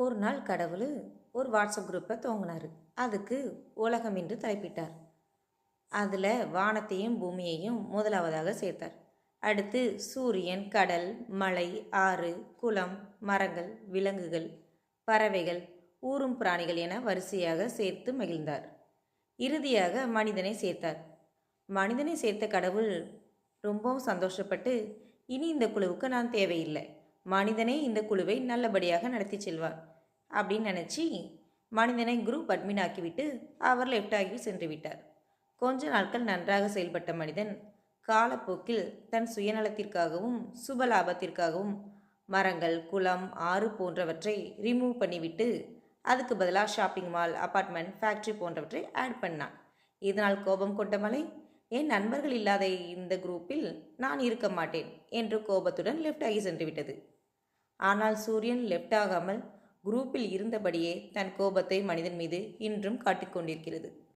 ஒரு நாள் கடவுள் ஒரு வாட்ஸ்அப் குரூப்பை துவங்கினார். அதுக்கு உலகம் என்று தலைப்பிட்டார். அதில் வானத்தையும் பூமியையும் முதலாவதாக சேர்த்தார். அடுத்து சூரியன், கடல், மலை, ஆறு, குளம், மரங்கள், விலங்குகள், பறவைகள், ஊரும் பிராணிகள் என வரிசையாக சேர்த்து மகிழ்ந்தார். இறுதியாக மனிதனை சேர்த்தார். மனிதனை சேர்த்த கடவுள் ரொம்பவும் சந்தோஷப்பட்டு, இனி இந்த குழுவுக்கு நான் தேவையில்லை, மனிதனே இந்த குழுவை நல்லபடியாக நடத்தி செல்வார் அப்படின்னு நினச்சி மனிதனை குரூப் அட்மின் ஆக்கிவிட்டு அவர் லெஃப்ட் ஆகி சென்று விட்டார். கொஞ்ச நாட்கள் நன்றாக செயல்பட்ட மனிதன் காலப்போக்கில் தன் சுயநலத்திற்காகவும் சுபலாபத்திற்காகவும் மரங்கள், குளம், ஆறு போன்றவற்றை ரிமூவ் பண்ணிவிட்டு அதுக்கு பதிலாக ஷாப்பிங் மால், அப்பார்ட்மெண்ட், ஃபேக்ட்ரி போன்றவற்றை ஆட் பண்ணான். இதனால் கோபம் கொண்ட மலை, என் நண்பர்கள் இல்லாத இந்த குரூப்பில் நான் இருக்க மாட்டேன் என்று கோபத்துடன் லெஃப்ட் ஆகி சென்று விட்டது. ஆனால் சூரியன் லெஃப்ட் ஆகாமல் குரூப்பில் இருந்தபடியே தன் கோபத்தை மனிதன் மீது இன்றும் காட்டிக்கொண்டிருக்கிறது.